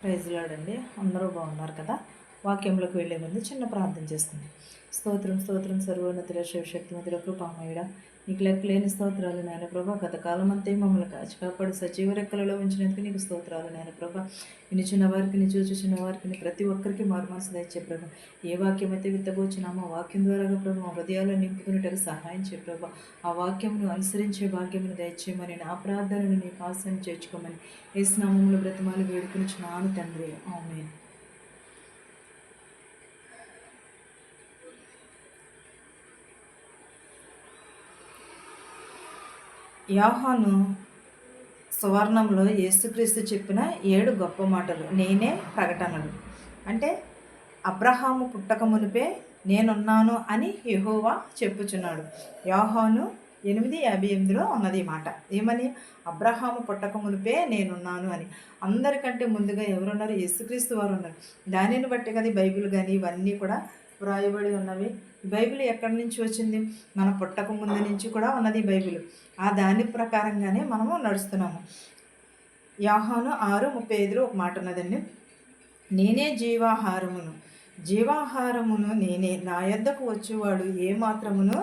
Praise lord అండి. అందరూ బాగున్నారు కదా. వాక్యంలోకి వెళ్ళే ముందు చిన్న ప్రార్థన చేసుకుందాం. స్తోత్రం స్తోత్రం సర్వోన్నతుడ శివశక్తిమంతుడ కృపామయుడ నీకు లెక్కలేని స్తోత్రాలు నాయన ప్రభా. గత కాలం అంతే మమ్మల్ని కాచి కాపాడు సజీవ రెక్కలలో ఉంచినందుకు నీకు స్తోత్రాలు నాయన ప్రభా. నిన్న వారికి నీ చూచుచున్న వారికి ప్రతి ఒక్కరికి మారు మనసు దయచే ప్రభా. ఏ వాక్యం అయితే విత్తబోచున్నామో ఆ వాక్యం ద్వారా ప్రభా హృదయాలను నింపుకునేటకు సహాయం చే ప్రభా. ఆ వాక్యమును అనుసరించే భాగ్యమును దయచేయమని నా ప్రార్థనను నీ పాసం చేర్చుకోమని యేసు నామములో బ్రతిమాలు వేడుకొనుచున్నాను తండ్రి. ఆమేన్. యోహాను సువర్ణంలో యేసుక్రీస్తు చెప్పిన 7 గొప్ప మాటలు, నేనే ప్రకటనలు. అంటే అబ్రహాము పుట్టక మునిపే నేనున్నాను అని యెహోవా చెప్పుచున్నాడు. యోహాను 8:58లో ఉన్నది మాట. ఏమని? అబ్రహాము పుట్టక మునిపే నేనున్నాను అని. అందరికంటే ముందుగా ఎవరున్నారు? యేసుక్రీస్తు వారు ఉన్నారు. దానిని బట్టి కదా బైబిల్ కానీ ఇవన్నీ కూడా వ్రాయబడి ఉన్నవి. బైబిల్ ఎక్కడి నుంచి వచ్చింది? మన పుట్టక ముందు నుంచి కూడా ఉన్నది బైబిల్. ఆ దాని ప్రకారంగానే మనము నడుస్తున్నాము. యోహాను 6:35లో ఒక మాట ఉన్నదండి. నేనే జీవాహారమును నేనే, నా యొద్దకు వచ్చేవాడు ఏ మాత్రమును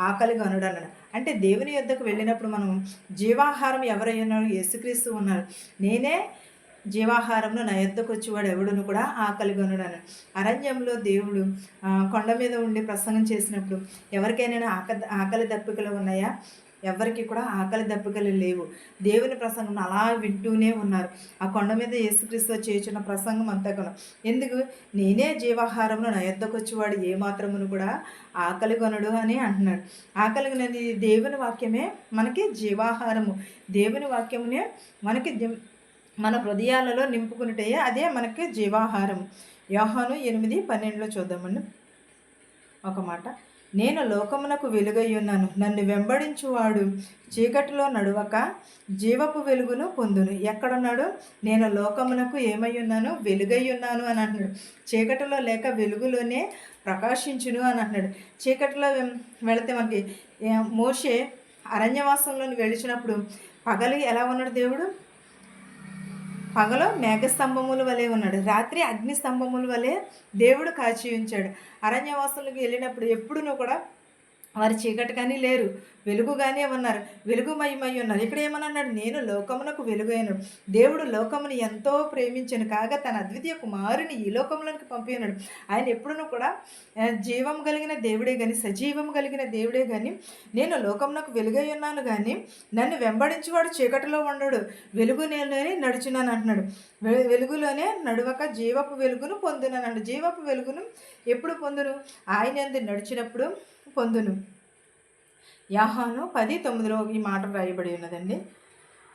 ఆకలిగా అనడన్నాడు. అంటే దేవుని యొద్దకు వెళ్ళినప్పుడు మనం జీవాహారం ఎవరై ఉన్నారు? యేసుక్రీస్తు ఉన్నారు. నేనే జీవాహారమును, నా యొద్దకు వచ్చేవాడు ఎవడును కూడా ఆకలిగొనుడు అన్నాడు. అరణ్యంలో దేవుడు కొండ మీద ఉండి ప్రసంగం చేసినప్పుడు ఎవరికైనా ఆకలి దప్పికలు ఉన్నాయా? ఎవరికి కూడా ఆకలి దప్పికలు లేవు. దేవుని ప్రసంగం అలా వింటూనే ఉన్నారు. ఆ కొండ మీద యేసుక్రీస్తు చేయుచున్న ప్రసంగం అంతగాను. ఎందుకు? నేనే జీవాహారమును, నా యొద్దకు వచ్చేవాడు ఏ మాత్రమును కూడా ఆకలి కొనడు అని అంటున్నాడు. ఆకలి కొనేది దేవుని వాక్యమే మనకి జీవాహారము. దేవుని వాక్యమునే మనకి మన హృదయాలలో నింపుకున్నట్టే అదే మనకి జీవాహారం. యోహాను 8:12లో చూద్దామండి ఒక మాట. నేను లోకమునకు వెలుగై ఉన్నాను, నన్ను వెంబడించువాడు చీకటిలో నడువక జీవపు వెలుగును పొందును. ఎక్కడున్నాడు? నేను లోకమునకు ఏమై ఉన్నాను? వెలుగై ఉన్నాను అని అంటున్నాడు. చీకటిలో లేక వెలుగులోనే ప్రకాశించును అని అంటున్నాడు. చీకటిలో వెళితే మనకి మోషే అరణ్యవాసంలోని గడిచినప్పుడు పగలి ఎలా ఉన్నాడు దేవుడు? పగలు మేఘస్తంభముల వలె ఉన్నాడు, రాత్రి అగ్ని స్తంభముల వలె దేవుడు కాచి ఉంచాడు. అరణ్యవాసులకు వెళ్ళినప్పుడు ఎప్పుడునూ కూడా వారు చీకటి కానీ లేరు, వెలుగు కానీ ఉన్నారు, వెలుగుమయమై ఉన్నారు. ఇక్కడ ఏమన్నాడు? నేను లోకమునకు వెలుగైనడు. దేవుడు లోకమును ఎంతో ప్రేమించను కాగా తన అద్వితీయ కుమారుని ఈ లోకంలోనికి పంపి ఉన్నాడు. ఆయన ఎప్పుడునూ కూడా జీవం కలిగిన దేవుడే కానీ, సజీవం కలిగిన దేవుడే కానీ, నేను లోకమునకు వెలుగై ఉన్నాను కానీ నన్ను వెంబడించేవాడు చీకటిలో ఉండడు, వెలుగులోనే నడుచున్నాను అంటున్నాడు. వెలుగులోనే నడువక జీవపు వెలుగును పొందునన్నాడు. జీవపు వెలుగును ఎప్పుడు పొందును? ఆయన యందు నడిచినప్పుడు పొందును. యోహాను 10:9లో ఈ మాట రాయబడి ఉన్నదండి.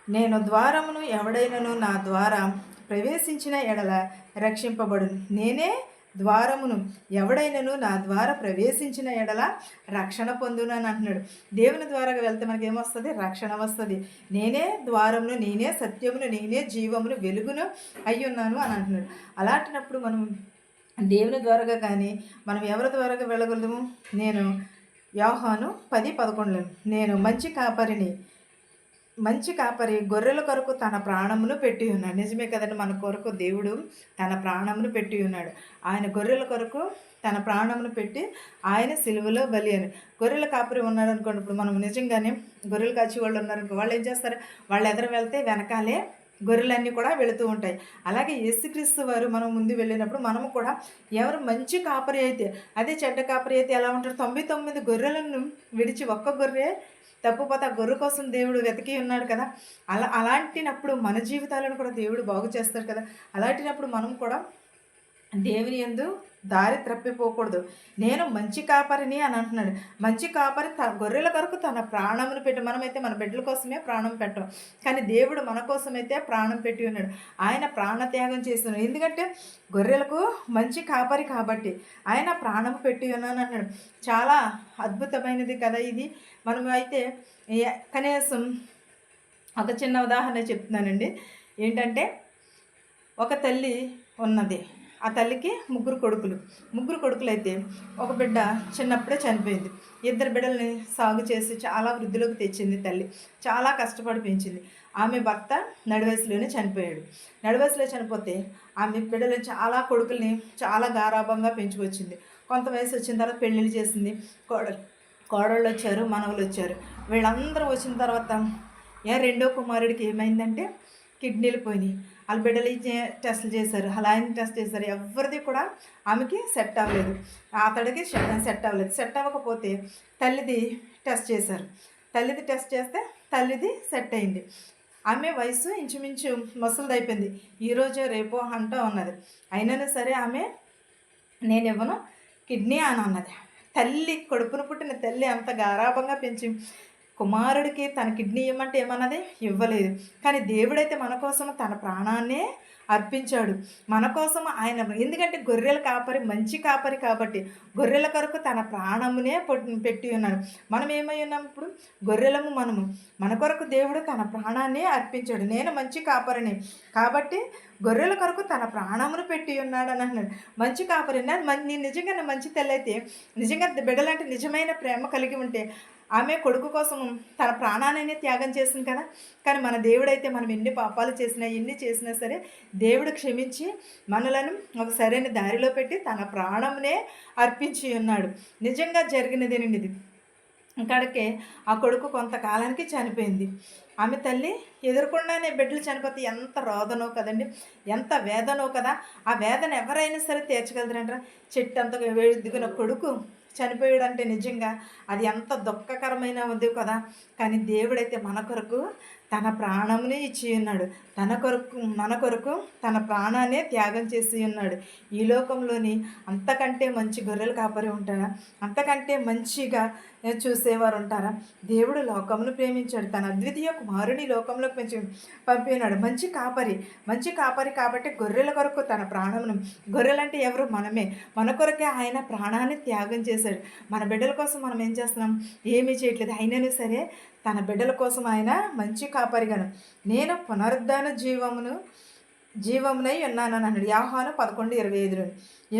నేను ద్వారమును, ఎవడైనను నా ద్వారా ప్రవేశించిన ఎడల రక్షింపబడును. నేనే ద్వారమును, ఎవడైనను నా ద్వారా ప్రవేశించిన ఎడల రక్షణ పొందును అని అంటున్నాడు. దేవుని ద్వారా వెళ్తే మనకి ఏమొస్తుంది? రక్షణ వస్తుంది. నేనే ద్వారమును, నేనే సత్యమును, నేనే జీవమును, వెలుగును అయ్యున్నాను అని అంటున్నాడు. అలాంటినప్పుడు మనం దేవుని ద్వారాగా కానీ మనం ఎవరి ద్వారాగా వెళ్ళగలము? నేను యోహాను 10:11 నేను మంచి కాపరి గొర్రెల కొరకు తన ప్రాణమును పెట్టి ఉన్నాడు. నిజమే కదండి, మన కొరకు దేవుడు తన ప్రాణమును పెట్టి ఉన్నాడు. ఆయన గొర్రెల కొరకు తన ప్రాణమును పెట్టి ఆయన సిలువలో బలి అని. గొర్రెల కాపరి ఉన్నాడు అనుకోండి. ఇప్పుడు మనం నిజంగానే గొర్రెలు కాచి వాళ్ళు ఉన్నారనుకో, వాళ్ళు ఏం చేస్తారు? వాళ్ళు ఎదురు వెళ్తే వెనకాలే గొర్రెలన్నీ కూడా వెళుతూ ఉంటాయి. అలాగే యేసుక్రీస్తు వారు మనం ముందు వెళ్ళినప్పుడు మనము కూడా ఎవరు మంచి కాపరి అయితే, అదే చెడ్డ కాపరి అయితే ఎలా ఉంటారు? 99 గొర్రెలను విడిచి ఒక్క గొర్రె తప్పుపోతే ఆ గొర్రె కోసం దేవుడు వెతికి ఉన్నాడు కదా. అలాంటినప్పుడు మన జీవితాలను కూడా దేవుడు బాగు చేస్తాడు కదా. అలాంటినప్పుడు మనం కూడా దేవుని యందు దారి తప్పిపోకూడదు. నేను మంచి కాపరిని అని అంటున్నాడు. మంచి కాపరి గొర్రెల కొరకు తన ప్రాణమును పెట్టి, మనమైతే మన బిడ్డల కోసమే ప్రాణం పెట్టం, కానీ దేవుడు మన కోసమైతే ప్రాణం పెట్టి ఉన్నాడు. ఆయన ప్రాణత్యాగం చేస్తున్నాడు. ఎందుకంటే గొర్రెలకు మంచి కాపరి కాబట్టి ఆయన ప్రాణం పెట్టి ఉన్నాను అన్నాడు. చాలా అద్భుతమైనది కదా ఇది. మనం అయితే కనీసం ఒక చిన్న ఉదాహరణ చెప్తున్నానండి. ఏంటంటే ఒక తల్లి ఉన్నది, ఆ తల్లికి ముగ్గురు కొడుకులైతే ఒక బిడ్డ చిన్నప్పుడే చనిపోయింది. ఇద్దరు బిడ్డల్ని సాగు చేసి చాలా వృద్ధిలోకి తెచ్చింది తల్లి. చాలా కష్టపడి పెంచింది. ఆమె భర్త నడివయసులోనే చనిపోయాడు. నడివయసులో చనిపోతే ఆమె బిడ్డలు చాలా కొడుకుల్ని చాలా గారాబంగా పెంచుకొచ్చింది. కొంత వయసు వచ్చిన తర్వాత పెళ్ళిళ్ళు చేసింది. కోడళ్ళు వచ్చారు, మనవలు వచ్చారు. వీళ్ళందరూ వచ్చిన తర్వాత రెండో కుమారుడికి ఏమైందంటే కిడ్నీలు పోయినాయి. వాళ్ళ బిడ్డలు టెస్టులు చేశారు, అలాయని టెస్ట్ చేశారు. ఎవరిది కూడా ఆమెకి సెట్ అవ్వలేదు. అతడికి సెట్ అవ్వలేదు. సెట్ అవ్వకపోతే తల్లిది టెస్ట్ చేశారు. తల్లిది టెస్ట్ చేస్తే తల్లిది సెట్ అయింది. ఆమె వయసు ఇంచుమించు ముసలిది అయిపోయింది. ఈరోజో రేపో అంటూ ఉన్నది. అయినా సరే ఆమె నేను ఇవ్వను కిడ్నీ అని అన్నది. తల్లి కడుపున పుట్టిన తల్లి అంత గారాబంగా పెంచి కుమారుడికి తన కిడ్నీ ఇవ్వమంటే ఏమన్నది ఇవ్వలేదు. కానీ దేవుడైతే మన కోసం తన ప్రాణాన్నే అర్పించాడు. మన కోసం ఆయన, ఎందుకంటే గొర్రెల కాపరి మంచి కాపరి కాబట్టి గొర్రెల కొరకు తన ప్రాణమునే పెట్టి ఉన్నాడు. మనం ఏమై ఉన్నాం ఇప్పుడు? గొర్రెలము మనము. మన కొరకు దేవుడు తన ప్రాణాన్ని అర్పించాడు. నేను మంచి కాపరిని కాబట్టి గొర్రెల కొరకు తన ప్రాణమును పెట్టి ఉన్నాడు అని అన్నాడు. మంచి కాపరి. నేను నిజంగా మంచి తెల్లైతే, నిజంగా బిడ్డలంటే నిజమైన ప్రేమ కలిగి ఉంటే ఆమె కొడుకు కోసం తన ప్రాణాన్ని త్యాగం చేసింది కదా. కానీ మన దేవుడైతే మనం ఎన్ని పాపాలు చేసినా ఎన్ని చేసినా సరే దేవుడు క్షమించి మనలను ఒక సరైన దారిలో పెట్టి తన ప్రాణంనే అర్పించి ఉన్నాడు. నిజంగా జరిగినదేనండి ఇది. ఇక్కడికే ఆ కొడుకు కొంతకాలానికి చనిపోయింది. ఆమె తల్లి ఎదుర్కొండానే బిడ్డలు చనిపోతే ఎంత రోదనో కదండి, ఎంత వేదనో కదా. ఆ వేదన ఎవరైనా సరే తీర్చగలరంటారా? చెట్టు అంత ఎదిగిన కొడుకు చనిపోయాడంటే నిజంగా అది ఎంత దుఃఖకరమైన ఉంది కదా. కానీ దేవుడైతే మన కొరకు తన ప్రాణమునే ఇచ్చి ఉన్నాడు. మన కొరకు తన ప్రాణాన్నే త్యాగం చేసి ఉన్నాడు. ఈ లోకంలోని అంతకంటే మంచి గొర్రెలు కాపరి ఉంటారా? అంతకంటే మంచిగా చూసేవారు ఉంటారా? దేవుడు లోకమును ప్రేమించాడు, తన అద్వితీయ కుమారుని లోకంలోకి పంపినాడు. మంచి కాపరి కాబట్టి గొర్రెల కొరకు తన ప్రాణమును, గొర్రెలంటే ఎవరు? మనమే. మన కొరకే ఆయన ప్రాణాన్ని త్యాగం చేశాడు. మన బిడ్డల కోసం మనం ఏం చేస్తున్నాం? ఏమీ చేయట్లేదు. అయినను సరే తన బిడ్డల కోసం ఆయన మంచి కాపరిగాను, నేను పునరుద్ధాన జీవమునై ఉన్నానని అన్నాడు. యోహాను 11:25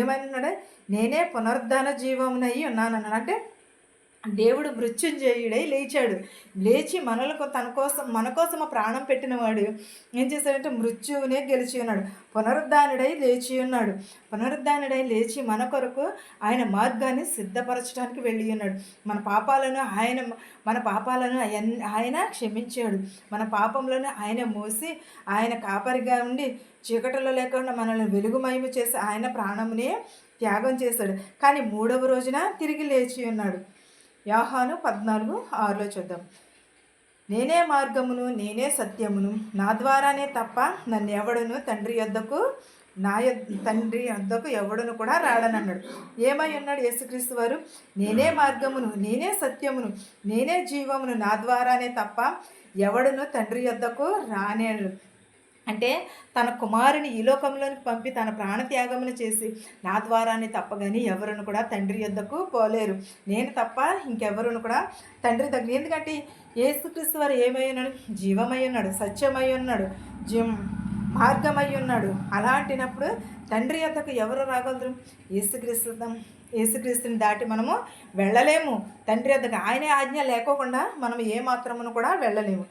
ఏమన్నాడు? నేనే పునరుద్ధాన జీవమునై ఉన్నానన్నాడు. అంటే దేవుడు మృత్యుంజయుడై లేచాడు. లేచి మన కోసం ప్రాణం పెట్టినవాడు ఏం చేశాడంటే మృత్యువునే గెలిచి ఉన్నాడు. పునరుద్ధానుడై లేచి మన కొరకు ఆయన మార్గాన్ని సిద్ధపరచడానికి వెళ్ళి ఉన్నాడు. మన పాపాలను ఆయన క్షమించాడు. మన పాపంలోనే ఆయన మోసి ఆయన కాపరిగా ఉండి చీకటిలో లేకుండా మనల్ని వెలుగుమయము చేసి ఆయన ప్రాణమునే త్యాగం చేశాడు. కానీ 3వ రోజున తిరిగి లేచి ఉన్నాడు. యోహాను 14:6 చూద్దాం. నేనే మార్గమును, నేనే సత్యమును, నా ద్వారానే తప్ప నన్ను ఎవడును తండ్రి యొద్దకు ఎవడును కూడా రాడనన్నాడు. ఏమై ఉన్నాడు యేసుక్రీస్తు వారు? నేనే మార్గమును, నేనే సత్యమును, నేనే జీవమును, నా ద్వారానే తప్ప ఎవడును తండ్రి యొద్దకు రానేడు. అంటే తన కుమారుని ఈ లోకంలోనికి పంపి తన ప్రాణత్యాగమును చేసి నా ద్వారానే తప్ప కానీ ఎవరును కూడా తండ్రి యొద్దకు పోలేరు. నేను తప్ప ఇంకెవరును కూడా తండ్రి దగ్గర. ఎందుకంటే యేసుక్రీస్తు వారు ఏమై ఉన్నాడు? జీవమై ఉన్నాడు, సత్యమై ఉన్నాడు, మార్గమై ఉన్నాడు. అలాంటినప్పుడు తండ్రి యొద్దకు ఎవరు రాగలరు? యేసుక్రీస్తుని దాటి మనము వెళ్ళలేము తండ్రి యొద్దకు. ఆయనే ఆజ్ఞ లేకోకుండా మనం ఏ మాత్రమును కూడా వెళ్ళలేము.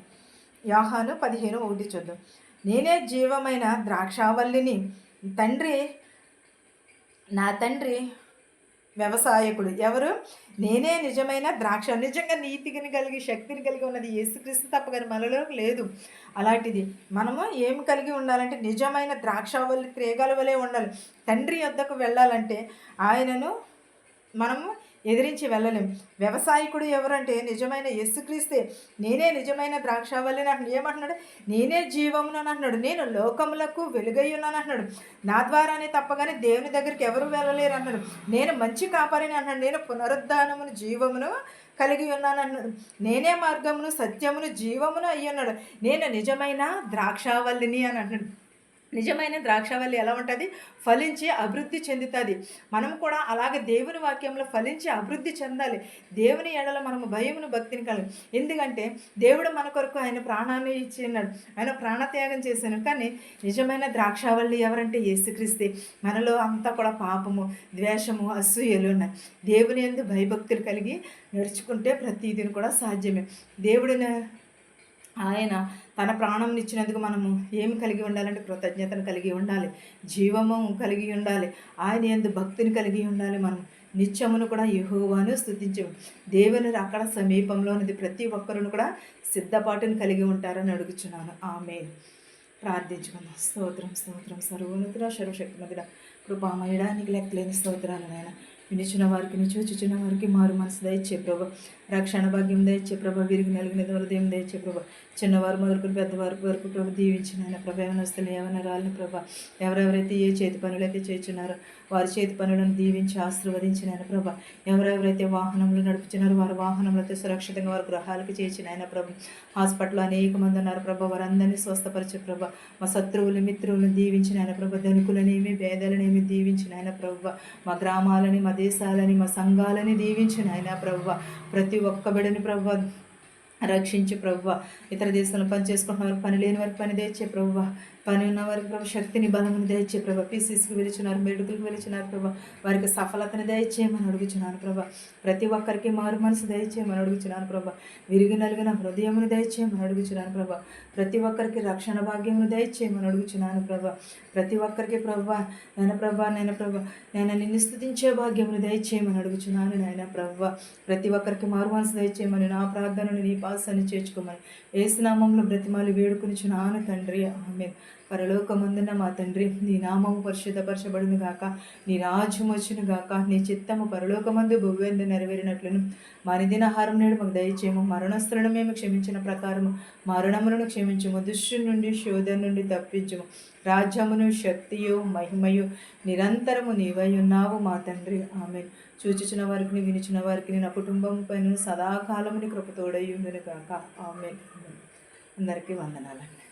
యోహాను 15:1 చూద్దాం. నేనే జీవమైన ద్రాక్షావల్లిని, నా తండ్రి వ్యవసాయకుడు. ఎవరు? నేనే నిజమైన ద్రాక్ష. నిజంగా నీతిని కలిగి శక్తిని కలిగి ఉన్నది యేసుక్రీస్తు తప్ప కానీ మనలో లేదు. అలాంటిది మనము ఏం కలిగి ఉండాలంటే నిజమైన ద్రాక్షావల్లి తీగల వలె ఉండాలి. తండ్రి యొద్దకు వెళ్ళాలంటే ఆయనను మనము ఎదిరించి వెళ్ళలేము. వ్యవసాయకుడు ఎవరంటే నిజమైన యేసుక్రీస్తే. నేనే నిజమైన ద్రాక్షావల్లి అని ఏమంటున్నాడు? నేనే జీవమును అని అంటున్నాడు. నేను లోకములకు వెలుగై ఉన్నాను అంటున్నాడు. నా ద్వారానే తప్పగానే దేవుని దగ్గరికి ఎవరు వెళ్ళలేరు అన్నాడు. నేను మంచి కాపరిని అన్నాడు. నేను పునరుద్ధానమును జీవమును కలిగి ఉన్నాను అన్నాడు. నేనే మార్గమును సత్యమును జీవమును అయ్యి ఉన్నాడు. నేను నిజమైన ద్రాక్షావల్లిని అని అంటున్నాడు. నిజమైన ద్రాక్షావల్లి ఎలా ఉంటుంది? ఫలించి అభివృద్ధి చెందుతుంది. మనం కూడా అలాగే దేవుని వాక్యంలో ఫలించి అభివృద్ధి చెందాలి. దేవుని ఎడల మనము భయమును భక్తిని కలిగి, ఎందుకంటే దేవుడు మన కొరకు ఆయన ప్రాణాన్ని ఇచ్చినాడు, ఆయన ప్రాణత్యాగం చేశాను. కానీ నిజమైన ద్రాక్షావల్లి ఎవరంటే యేసుక్రీస్తే. మనలో అంతా కూడా పాపము, ద్వేషము, అసూయలు ఉన్నాయి. దేవుని యందు భయభక్తులు కలిగి నడుచుకుంటే ప్రతిదిని కూడా సాధ్యమే. దేవుడిని ఆయన తన ప్రాణంని ఇచ్చినందుకు మనము ఏమి కలిగి ఉండాలంటే కృతజ్ఞతను కలిగి ఉండాలి, జీవము కలిగి ఉండాలి, ఆయన యందు భక్తిని కలిగి ఉండాలి. మనం నిత్యమును కూడా యెహోవాను స్తుతించము. దేవుని అక్కడ సమీపంలో ఉన్నది. ప్రతి ఒక్కరును కూడా సిద్ధపాటును కలిగి ఉంటారని అడుగుచున్నాను. ఆమేన్. ప్రార్థించుకుందాం. స్తోత్రం స్తోత్రం సర్వోన్నతుడ సర్వశక్తిమంతుడ కృపామయుడా, నీకు లెక్కలేని స్తోత్రాలు నాయన. వినిచిన వారికి చూచుచున్న వారికి మారు మనసు దయచే ప్రభ, రక్షణ భాగ్యం దయచే ప్రభ, విరిగి నలిగిన హృదయం దయచే ప్రభ, చిన్నవారు మొదలుకొని పెద్దవారి వరకు ప్రభు దీవించిన ఆయన ప్రభ. యవనస్తులు యవనరాలని ప్రభ, ఎవరెవరైతే ఏ చేతి పనులైతే చేస్తున్నారో వారి చేతి పనులను దీవించి ఆశీర్వదించిన ఆయన ప్రభ. ఎవరెవరైతే వాహనములు నడుపుతున్నారో వారి వాహనములతో సురక్షితంగా వారి గృహాలకు చేర్చిన ఆయన ప్రభ. హాస్పిటల్లో అనేక మంది ఉన్నారు ప్రభ, వారందరినీ స్వస్థపరిచే ప్రభ. మా శత్రువులు మిత్రువులను దీవించిన ఆయన ప్రభ, ధనికులనేమి భేదాలనేమి దీవించిన ఆయన ప్రభ. మా గ్రామాలని, మా దేశాలని, మా సంఘాలని దీవించిన ఆయన ప్రభ. ప్రతి ఒక్క బిడ్డని ప్రభ రక్షించి ప్రభువ. ఇతర దేశంలో పని చేసుకుంటున్న వారికి, పని లేని వారికి పని తెచ్చే ప్రభువ. పని ఉన్న వారికి ప్రభు శక్తిని బలమును దయచే ప్రభా. పీసీసీకి వెలుచున్నారు, మెడికల్కి వెలుచున్నారు ప్రభా. వారికి సఫలతను దయచేయమని అడుగుచున్నాను ప్రభా. ప్రతి ఒక్కరికి మారు మనసు దయచేయమని అడుగుచున్నాను ప్రభా. విరిగి నలిగిన హృదయమును దయచేయమని అడుగుచున్నాను ప్రభా. ప్రతి ఒక్కరికి రక్షణ భాగ్యమును దయచేయమని అడుగుచున్నాను ప్రభా. ప్రతి ఒక్కరికి ప్రభా, నేను నిన్ను స్తుతించే భాగ్యమును దయచేయమని అడుగుచున్నాను నాయన ప్రభా. ప్రతి ఒక్కరికి మారు మనసు దయచేయమని, నా ప్రార్థనను నీ పాసాన్ని చేర్చుకోమని యేసు నామములో బ్రతిమాలి వేడుకొనుచున్నాను తండ్రి. ఆమేన్. పరలోకమందున మా తండ్రి, నీ నామము పరిశుద్ధపరచబడును గాక, నీ రాజ్యం వచ్చును గాక, నీ చిత్తము పరలోకమందు భూమియందు నెరవేరినట్లును మా నిదినాహారం నేడు మాకు దయచేయము. మరణస్తులను మేము క్షమించిన ప్రకారము మరణములను క్షమించము. దుష్టు నుండి శోధన నుండి తప్పించము. రాజ్యమును శక్తియు మహిమయు నిరంతరము నీవై ఉన్నావు మా తండ్రి. ఆమేన్. చూచుచున్న వారికి, వినుచున్న వారికి, నా కుటుంబం పైన సదాకాలముని కృపతోడై ఉండును గాక. ఆమేన్. అందరికీ వందనాలండి.